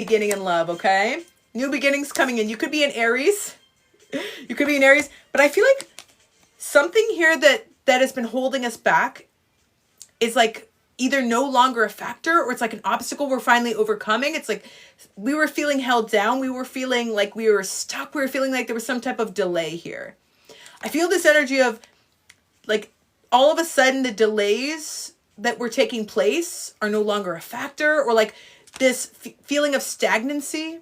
beginning in love, okay? New beginnings coming in. You could be in Aries. You could be in Aries. But I feel like something here that has been holding us back is like either no longer a factor, or it's like an obstacle we're finally overcoming. It's like we were feeling held down. We were feeling like we were stuck. We were feeling like there was some type of delay here. I feel this energy of like all of a sudden the delays that were taking place are no longer a factor, or like this feeling of stagnancy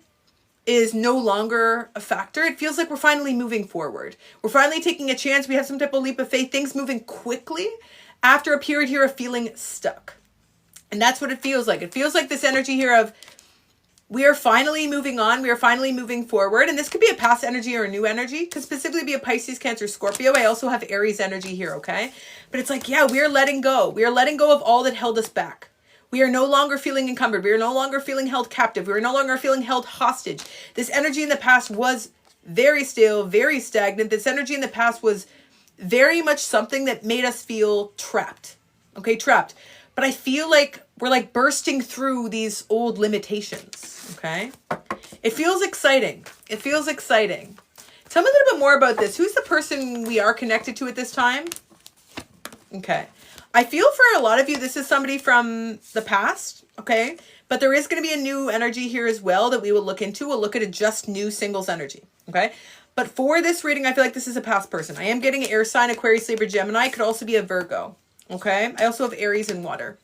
is no longer a factor. It feels like we're finally moving forward. We're finally taking a chance. We have some type of leap of faith, things moving quickly after a period here of feeling stuck. And that's what it feels like. It feels like this energy here of we are finally moving on. We are finally moving forward. And this could be a past energy or a new energy. Could specifically be a Pisces, Cancer, Scorpio. I also have Aries energy here, okay? But it's like, yeah, we are letting go. We are letting go of all that held us back. We are no longer feeling encumbered. We are no longer feeling held captive. We are no longer feeling held hostage. This energy in the past was very stale, very stagnant. This energy in the past was very much something that made us feel trapped. Okay, trapped. But I feel like we're like bursting through these old limitations. Okay. It feels exciting. It feels exciting. Tell me a little bit more about this. Who's the person we are connected to at this time? Okay. I feel for a lot of you, this is somebody from the past. Okay. But there is going to be a new energy here as well that we will look into. We'll look at a just new singles energy. Okay. But for this reading, I feel like this is a past person. I am getting air sign, Aquarius, Libra, Gemini. It could also be a Virgo. Okay. I also have Aries and water.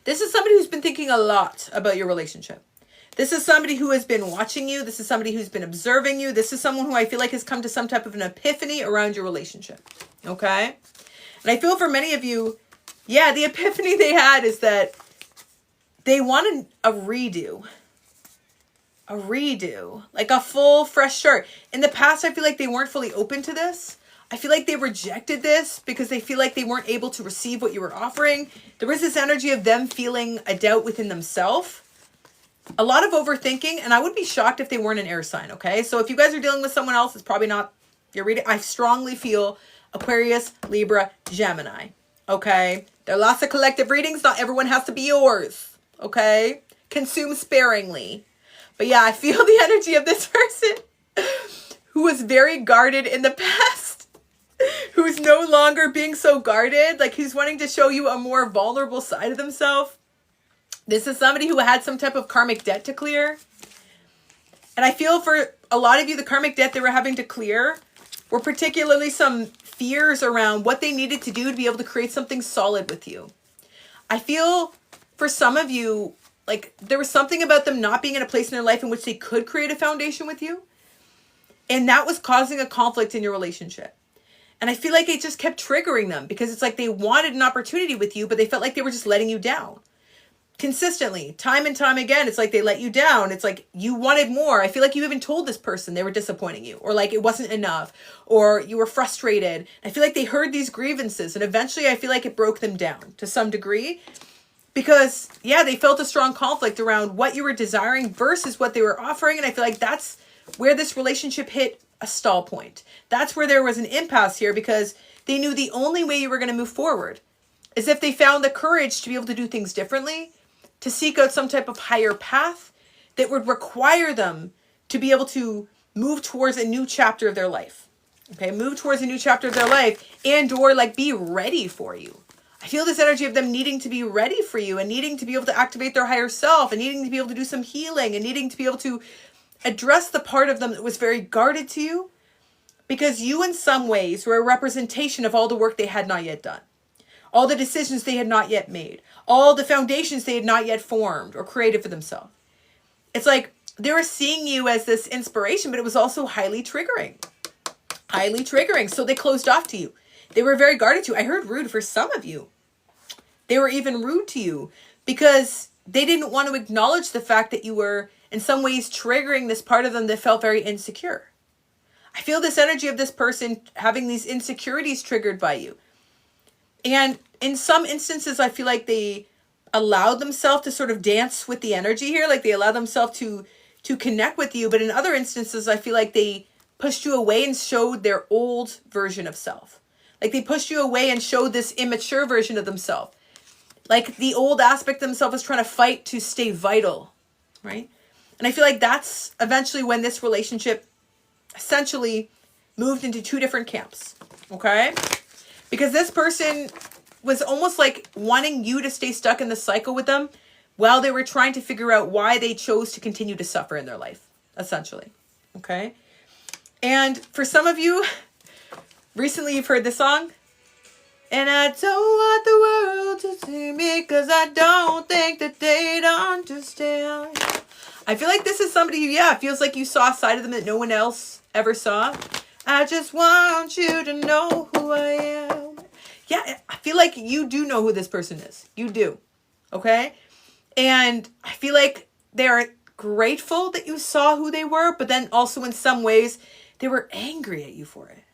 This is somebody who's been thinking a lot about your relationship. This is somebody who has been watching you. This is somebody who's been observing you. This is someone who I feel like has come to some type of an epiphany around your relationship. Okay. And I feel for many of you, yeah, the epiphany they had is that they wanted a redo. A redo. Like a full, fresh start. In the past, I feel like they weren't fully open to this. I feel like they rejected this because they feel like they weren't able to receive what you were offering. There was this energy of them feeling a doubt within themselves. A lot of overthinking, and I would be shocked if they weren't an air sign, okay? So if you guys are dealing with someone else, it's probably not your reading. I strongly feel Aquarius, Libra, Gemini, okay? There are lots of collective readings. Not everyone has to be yours, okay? Consume sparingly. But yeah, I feel the energy of this person who was very guarded in the past, who's no longer being so guarded, like who's wanting to show you a more vulnerable side of themselves. This is somebody who had some type of karmic debt to clear. And I feel for a lot of you, the karmic debt they were having to clear were particularly some fears around what they needed to do to be able to create something solid with you. I feel for some of you, like there was something about them not being in a place in their life in which they could create a foundation with you. And that was causing a conflict in your relationship. And I feel like it just kept triggering them because it's like they wanted an opportunity with you, but they felt like they were just letting you down. Consistently, time and time again, it's like they let you down. It's like you wanted more. I feel like you even told this person they were disappointing you, or like it wasn't enough, or you were frustrated. I feel like they heard these grievances, and eventually I feel like it broke them down to some degree because, yeah, they felt a strong conflict around what you were desiring versus what they were offering. And I feel like that's where this relationship hit a stall point. That's where there was an impasse here because they knew the only way you were going to move forward is if they found the courage to be able to do things differently, to seek out some type of higher path that would require them to be able to move towards a new chapter of their life. Okay, move towards a new chapter of their life and or like be ready for you. I feel this energy of them needing to be ready for you and needing to be able to activate their higher self and needing to be able to do some healing and needing to be able to address the part of them that was very guarded to you because you in some ways were a representation of all the work they had not yet done. All the decisions they had not yet made. All the foundations they had not yet formed or created for themselves. It's like they were seeing you as this inspiration, but it was also highly triggering. Highly triggering. So they closed off to you. They were very guarded to you. I heard rude for some of you. They were even rude to you because they didn't want to acknowledge the fact that you were in some ways triggering this part of them that felt very insecure. I feel this energy of this person having these insecurities triggered by you. And in some instances, I feel like they allowed themselves to sort of dance with the energy here. Like they allowed themselves to connect with you. But in other instances, I feel like they pushed you away and showed their old version of self. Like they pushed you away and showed this immature version of themselves. Like the old aspect of themselves was trying to fight to stay vital, right? And I feel like that's eventually when this relationship essentially moved into two different camps. Okay? Because this person was almost like wanting you to stay stuck in the cycle with them while they were trying to figure out why they chose to continue to suffer in their life, essentially. Okay? And for some of you, recently you've heard this song. And I don't want the world to see me because I don't think that they'd understand. I feel like this is somebody who, yeah, feels like you saw a side of them that no one else ever saw. I just want you to know who I am. Yeah, I feel like you do know who this person is. You do. Okay? And I feel like they're grateful that you saw who they were, but then also in some ways, they were angry at you for it.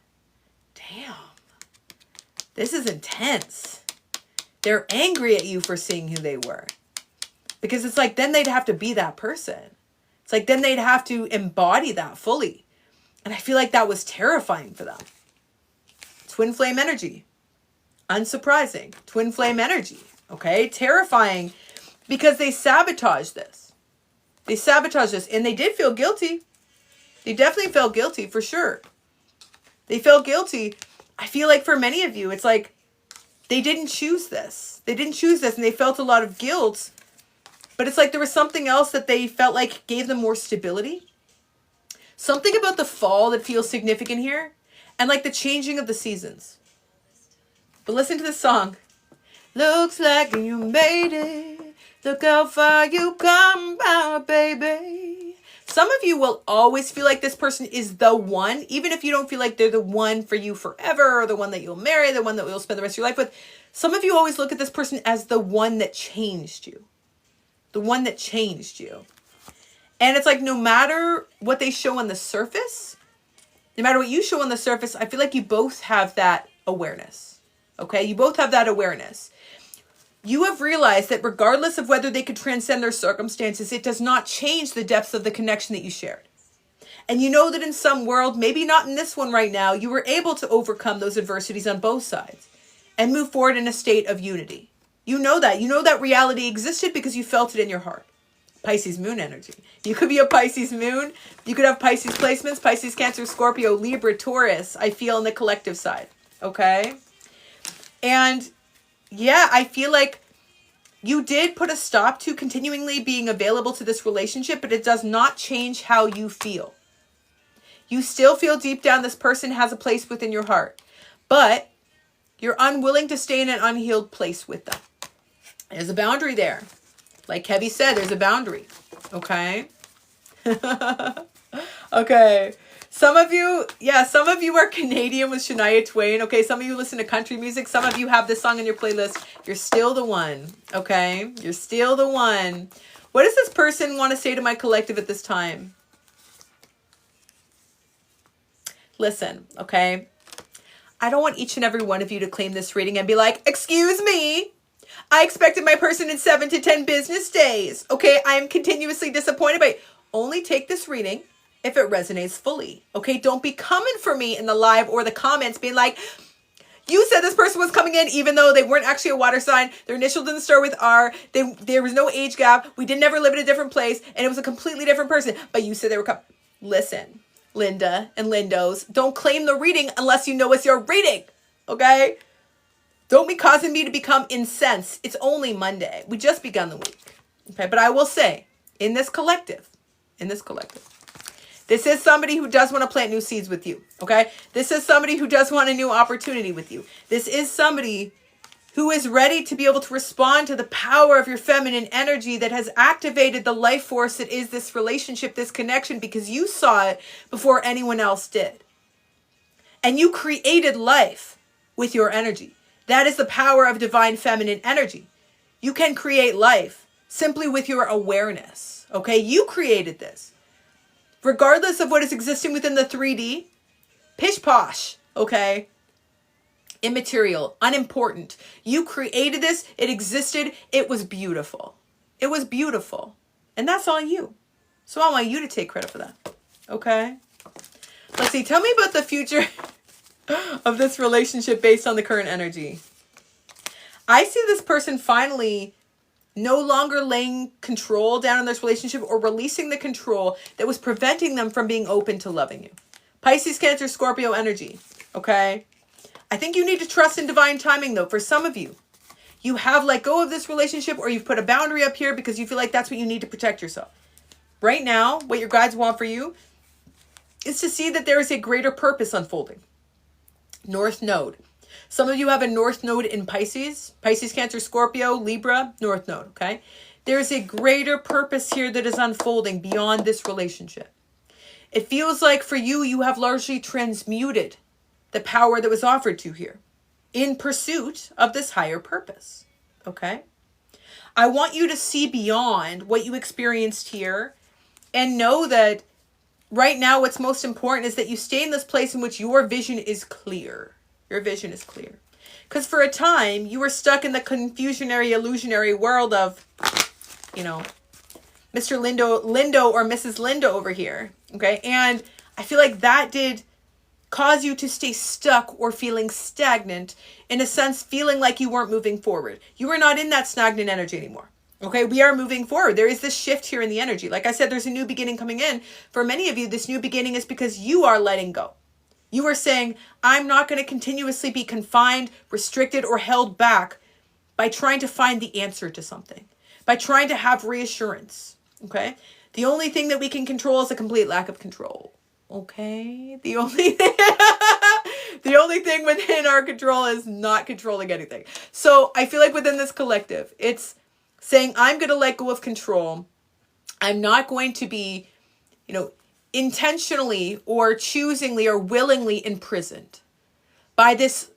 Damn. This is intense. They're angry at you for seeing who they were. Because it's like, then they'd have to be that person. It's like, then they'd have to embody that fully. And I feel like that was terrifying for them. Twin flame energy. Unsurprising. Twin flame energy. Okay? Terrifying because they sabotaged this. They sabotaged this and they did feel guilty. They definitely felt guilty for sure. They felt guilty. I feel like for many of you, it's like they didn't choose this. They didn't choose this and they felt a lot of guilt. But it's like there was something else that they felt like gave them more stability. Something about the fall that feels significant here. And like the changing of the seasons. But listen to this song. Looks like you made it. Look how far you come by, baby. Some of you will always feel like this person is the one. Even if you don't feel like they're the one for you forever. Or the one that you'll marry. The one that you'll spend the rest of your life with. Some of you always look at this person as the one that changed you. The one that changed you. And it's like no matter what they show on the surface, no matter what you show on the surface, I feel like you both have that awareness. Okay? You both have that awareness. You have realized that regardless of whether they could transcend their circumstances, it does not change the depths of the connection that you shared. And you know that in some world, maybe not in this one right now, you were able to overcome those adversities on both sides and move forward in a state of unity. You know that. You know that reality existed because you felt it in your heart. Pisces moon energy. You could be a Pisces moon. You could have Pisces placements, Pisces, Cancer, Scorpio, Libra, Taurus. I feel on the collective side. Okay? And yeah, I feel like you did put a stop to continually being available to this relationship, but it does not change how you feel. You still feel deep down this person has a place within your heart, but you're unwilling to stay in an unhealed place with them. There's a boundary there. Like Kevy said, there's a boundary. Okay? Okay. Some of you are Canadian with Shania Twain. Okay, some of you listen to country music. Some of you have this song on your playlist. You're still the one. Okay? You're still the one. What does this person want to say to my collective at this time? Listen, okay? I don't want each and every one of you to claim this reading and be like, excuse me, I expected my person in 7 to 10 business days. Okay, I am continuously disappointed by it. Only take this reading if it resonates fully. Okay, don't be coming for me in the live or the comments being like, you said this person was coming in even though they weren't actually a water sign. Their initial didn't start with R. There was no age gap. We didn't ever live in a different place. And it was a completely different person. But you said they were coming. Listen, Linda and Lindos, don't claim the reading unless you know it's your reading. Okay? Don't be causing me to become incensed. It's only Monday. We just begun the week. Okay? But I will say, in this collective, this is somebody who does want to plant new seeds with you. Okay? This is somebody who does want a new opportunity with you. This is somebody who is ready to be able to respond to the power of your feminine energy that has activated the life force that is this relationship, this connection, because you saw it before anyone else did. And you created life with your energy. That is the power of divine feminine energy. You can create life simply with your awareness. Okay? You created this. Regardless of what is existing within the 3D, pish posh. Okay? Immaterial, unimportant. You created this. It existed. It was beautiful. It was beautiful. And that's all you. So I want you to take credit for that. Okay? Let's see. Tell me about the future of this relationship based on the current energy. I see this person finally no longer laying control down in this relationship or releasing the control that was preventing them from being open to loving you. Pisces, Cancer, Scorpio energy, okay? I think you need to trust in divine timing, though. For some of you, you have let go of this relationship, or you've put a boundary up here because you feel like that's what you need to protect yourself. Right now, what your guides want for you is to see that there is a greater purpose unfolding. North Node. Some of you have a North Node in Pisces. Pisces, Cancer, Scorpio, Libra, North Node, okay? There's a greater purpose here that is unfolding beyond this relationship. It feels like for you, you have largely transmuted the power that was offered to you here in pursuit of this higher purpose, okay? I want you to see beyond what you experienced here and know that right now what's most important is that you stay in this place in which your vision is clear. Your vision is clear. Because for a time, you were stuck in the confusionary, illusionary world of, you know, Mr. Lindo or Mrs. Lindo over here, okay? And I feel like that did cause you to stay stuck or feeling stagnant, in a sense, feeling like you weren't moving forward. You are not in that stagnant energy anymore. Okay, we are moving forward. There is this shift here in the energy. Like I said, there's a new beginning coming in. For many of you, this new beginning is because you are letting go. You are saying, I'm not going to continuously be confined, restricted, or held back by trying to find the answer to something, by trying to have reassurance. Okay, the only thing that we can control is a complete lack of control. Okay, the only thing within our control is not controlling anything. So I feel like within this collective, it's saying, I'm going to let go of control. I'm not going to be, intentionally or choosingly or willingly imprisoned by this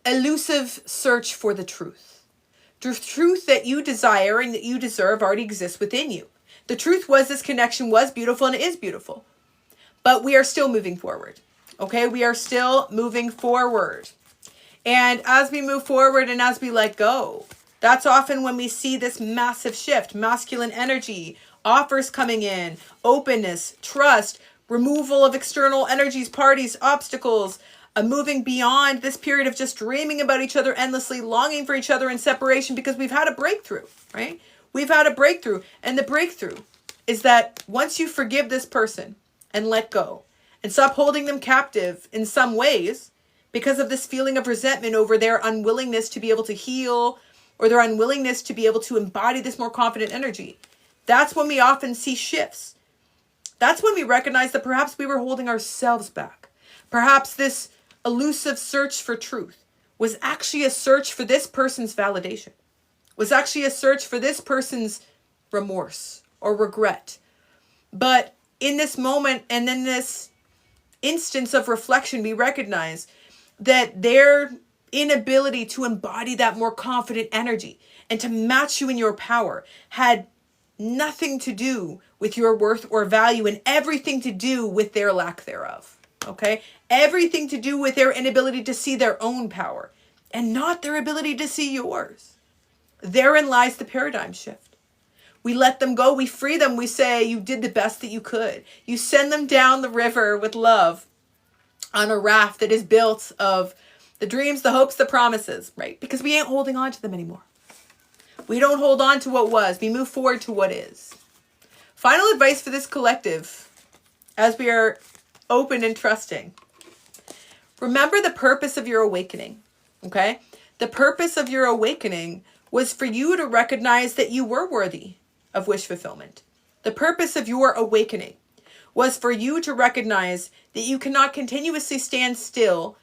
elusive search for the truth. The truth that you desire and that you deserve already exists within you. The truth was this connection was beautiful and it is beautiful. But we are still moving forward. Okay, we are still moving forward. And as we move forward and as we let go, that's often when we see this massive shift, masculine energy, offers coming in, openness, trust, removal of external energies, parties, obstacles, moving beyond this period of just dreaming about each other endlessly, longing for each other in separation because we've had a breakthrough, right? We've had a breakthrough. And the breakthrough is that once you forgive this person and let go and stop holding them captive in some ways because of this feeling of resentment over their unwillingness to be able to heal or their unwillingness to be able to embody this more confident energy. That's when we often see shifts. That's when we recognize that perhaps we were holding ourselves back. Perhaps this elusive search for truth was actually a search for this person's validation, was actually a search for this person's remorse or regret. But in this moment and in this instance of reflection, we recognize that their inability to embody that more confident energy and to match you in your power had nothing to do with your worth or value and everything to do with their lack thereof. Okay? Everything to do with their inability to see their own power and not their ability to see yours. Therein lies the paradigm shift. We let them go. We free them. We say, you did the best that you could. You send them down the river with love on a raft that is built of the dreams, the hopes, the promises, right? Because we ain't holding on to them anymore. We don't hold on to what was. We move forward to what is. Final advice for this collective as we are open and trusting. Remember the purpose of your awakening, okay? The purpose of your awakening was for you to recognize that you were worthy of wish fulfillment. The purpose of your awakening was for you to recognize that you cannot continuously stand still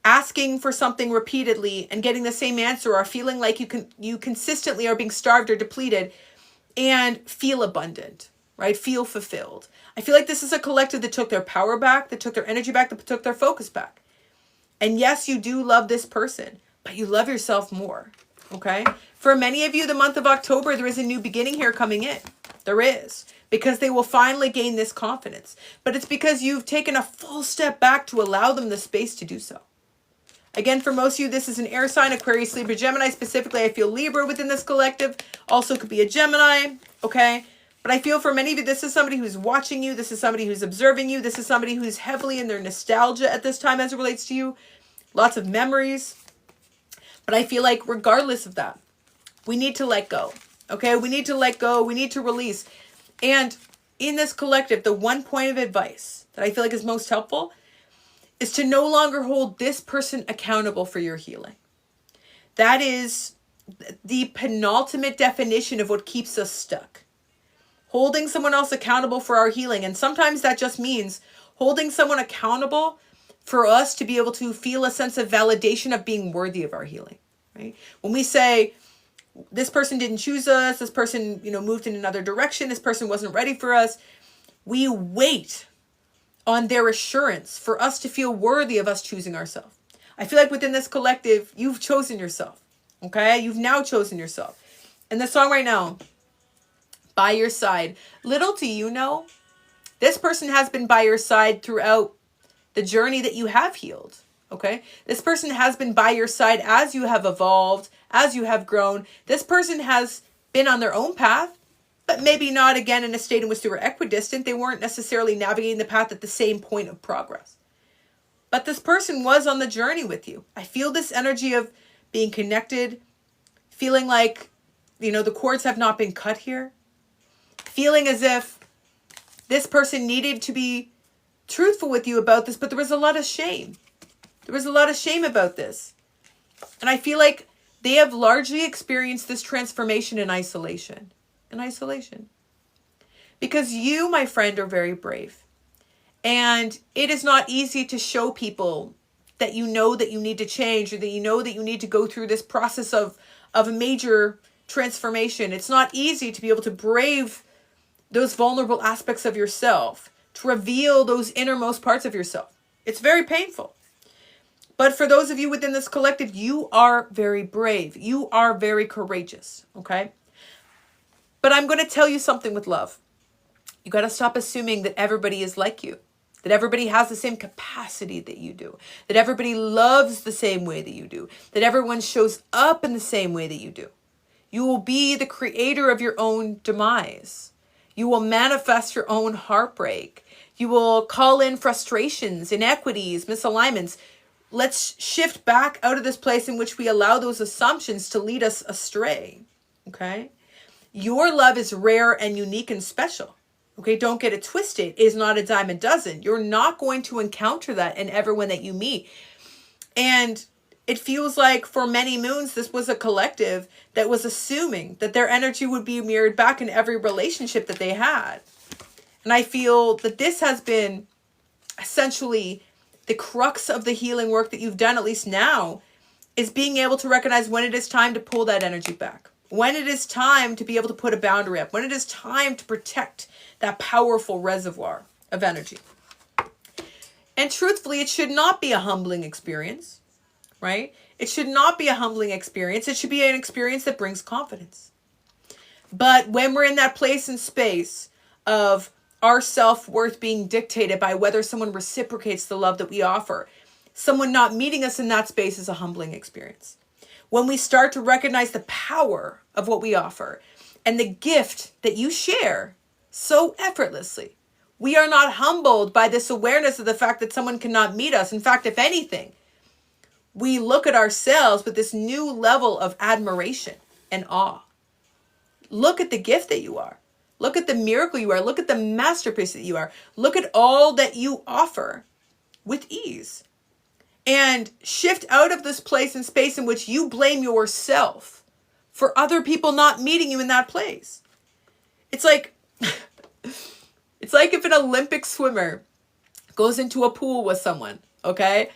asking for something repeatedly and getting the same answer or feeling like you consistently are being starved or depleted and feel abundant, right? Feel fulfilled. I feel like this is a collective that took their power back, that took their energy back, that took their focus back. And yes, you do love this person, but you love yourself more, okay? For many of you, the month of October, there is a new beginning here coming in. There is. Because they will finally gain this confidence. But it's because you've taken a full step back to allow them the space to do so. Again, for most of you, this is an air sign, Aquarius, Libra, Gemini. Specifically, I feel Libra within this collective. Also could be a Gemini, okay? But I feel for many of you, this is somebody who's watching you. This is somebody who's observing you. This is somebody who's heavily in their nostalgia at this time as it relates to you. Lots of memories. But I feel like regardless of that, we need to let go. Okay, we need to let go. We need to release. And in this collective, the one point of advice that I feel like is most helpful is to no longer hold this person accountable for your healing. That is the penultimate definition of what keeps us stuck. Holding someone else accountable for our healing. And sometimes that just means holding someone accountable for us to be able to feel a sense of validation of being worthy of our healing, right? When we say, this person didn't choose us, this person, moved in another direction, this person wasn't ready for us, we wait on their assurance for us to feel worthy of us choosing ourselves. I feel like within this collective, you've chosen yourself, okay? You've now chosen yourself. And the song right now, By Your Side, little do you know, this person has been by your side throughout the journey that you have healed, okay? This person has been by your side as you have evolved, as you have grown. This person has been on their own path, but maybe not again in a state in which they were equidistant. They weren't necessarily navigating the path at the same point of progress. But this person was on the journey with you. I feel this energy of being connected, feeling like, the cords have not been cut here, feeling as if this person needed to be truthful with you about this, but there was a lot of shame. There was a lot of shame about this. And I feel like they have largely experienced this transformation in isolation. Because you, my friend, are very brave. And it is not easy to show people that you know that you need to change, or that you know that you need to go through this process of a major transformation. It's not easy to be able to brave those vulnerable aspects of yourself, to reveal those innermost parts of yourself. It's very painful. But for those of you within this collective, you are very brave. You are very courageous, okay? But I'm going to tell you something with love. You got to stop assuming that everybody is like you, that everybody has the same capacity that you do, that everybody loves the same way that you do, that everyone shows up in the same way that you do. You will be the creator of your own demise. You will manifest your own heartbreak. You will call in frustrations, inequities, misalignments. Let's shift back out of this place in which we allow those assumptions to lead us astray, okay? Your love is rare and unique and special, okay? Don't get it twisted. It is not a dime a dozen. You're not going to encounter that in everyone that you meet. And it feels like for many moons, this was a collective that was assuming that their energy would be mirrored back in every relationship that they had. And I feel that this has been essentially the crux of the healing work that you've done, at least now, is being able to recognize when it is time to pull that energy back. When it is time to be able to put a boundary up. When it is time to protect that powerful reservoir of energy. And truthfully, it should not be a humbling experience, right? It should not be a humbling experience. It should be an experience that brings confidence. But when we're in that place and space of our self-worth being dictated by whether someone reciprocates the love that we offer, someone not meeting us in that space is a humbling experience. When we start to recognize the power of what we offer and the gift that you share so effortlessly, we are not humbled by this awareness of the fact that someone cannot meet us. In fact, if anything, we look at ourselves with this new level of admiration and awe. Look at the gift that you are. Look at the miracle you are. Look at the masterpiece that you are. Look at all that you offer with ease. And shift out of this place and space in which you blame yourself for other people not meeting you in that place. It's like, it's like if an Olympic swimmer goes into a pool with someone, okay?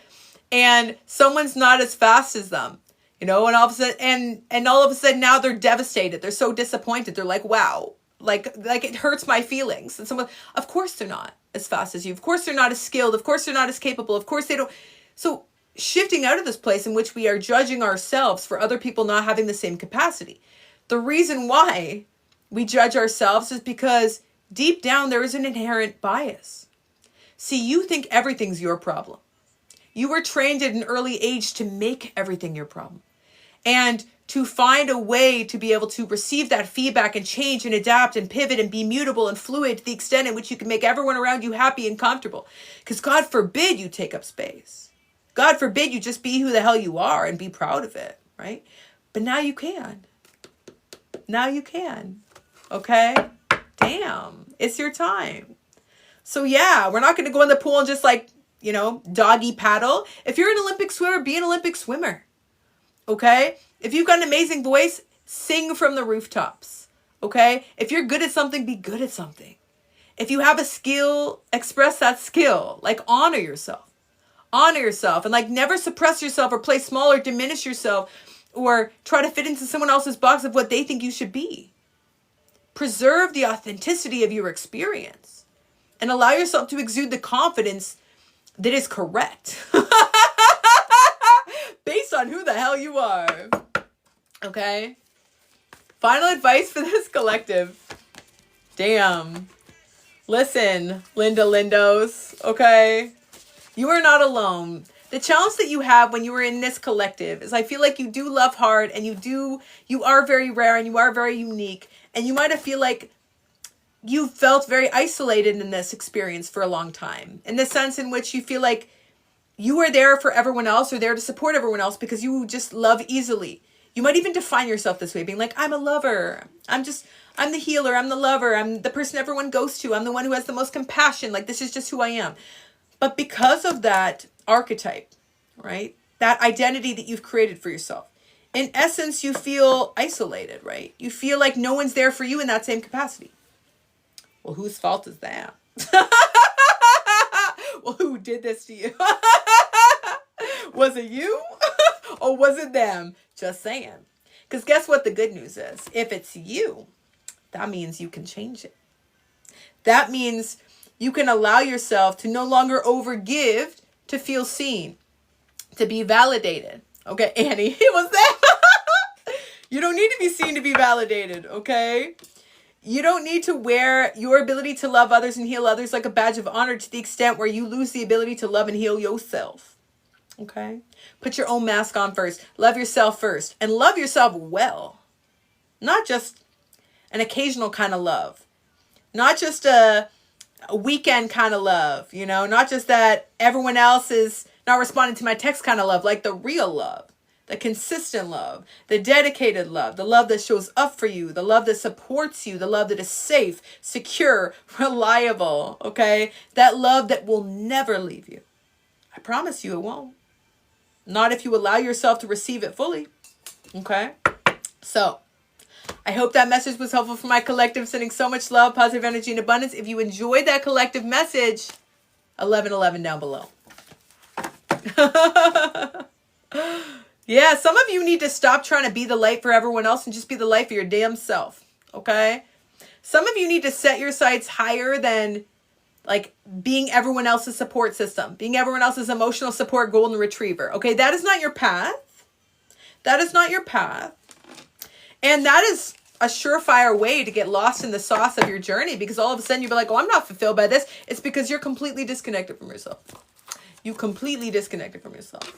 And someone's not as fast as them, and all of a sudden, and all of a sudden now they're devastated. They're so disappointed. They're like, wow, like it hurts my feelings. And someone, of course they're not as fast as you. Of course they're not as skilled. Of course they're not as capable. Of course they don't. So shifting out of this place in which we are judging ourselves for other people not having the same capacity. The reason why we judge ourselves is because deep down there is an inherent bias. See, you think everything's your problem. You were trained at an early age to make everything your problem. And to find a way to be able to receive that feedback and change and adapt and pivot and be mutable and fluid to the extent in which you can make everyone around you happy and comfortable. Because God forbid you take up space. God forbid you just be who the hell you are and be proud of it, right? But now you can. Now you can. Okay? Damn. It's your time. So yeah, we're not going to go in the pool and just like, you know, doggy paddle. If you're an Olympic swimmer, be an Olympic swimmer. Okay? If you've got an amazing voice, sing from the rooftops. Okay? If you're good at something, be good at something. If you have a skill, express that skill. Like, honor yourself. Honor yourself. And like, never suppress yourself or play small or diminish yourself or try to fit into someone else's box of what they think you should be. Preserve the authenticity of your experience and allow yourself to exude the confidence that is correct based on who the hell you are. Okay? Final advice for this collective. Damn. Listen, Linda Lindos, okay? You are not alone. The challenge that you have when you are in this collective is I feel like you do love hard and you are very rare and you are very unique. And you might have feel like you felt very isolated in this experience for a long time. In the sense in which you feel like you are there for everyone else or there to support everyone else because you just love easily. You might even define yourself this way, being like, I'm a lover. I'm the healer. I'm the lover. I'm the person everyone goes to. I'm the one who has the most compassion. Like, this is just who I am. But because of that archetype, right? That identity that you've created for yourself, in essence, you feel isolated, right? You feel like no one's there for you in that same capacity. Well, whose fault is that? Well, who did this to you? Was it you? Or was it them? Just saying. Because guess what the good news is? If it's you, that means you can change it. That means you can allow yourself to no longer overgive to feel seen, to be validated. Okay, Annie, it was that. You don't need to be seen to be validated, okay? You don't need to wear your ability to love others and heal others like a badge of honor to the extent where you lose the ability to love and heal yourself. Okay? Put your own mask on first. Love yourself first. And love yourself well. Not just an occasional kind of love. Not just a weekend kind of love. You know? Not just that everyone else is not responding to my text kind of love. Like the real love. The consistent love. The dedicated love. The love that shows up for you. The love that supports you. The love that is safe, secure, reliable. Okay? That love that will never leave you. I promise you it won't. Not if you allow yourself to receive it fully. Okay? So, I hope that message was helpful for my collective. Sending so much love, positive energy, and abundance. If you enjoyed that collective message, 1111 down below. Yeah, some of you need to stop trying to be the light for everyone else and just be the light for your damn self. Okay? Some of you need to set your sights higher than like being everyone else's support system, being everyone else's emotional support golden retriever. Okay, that is not your path. That is not your path. And that is a surefire way to get lost in the sauce of your journey, because all of a sudden you'll be like, oh, I'm not fulfilled by this. It's because you're completely disconnected from yourself. You completely disconnected from yourself.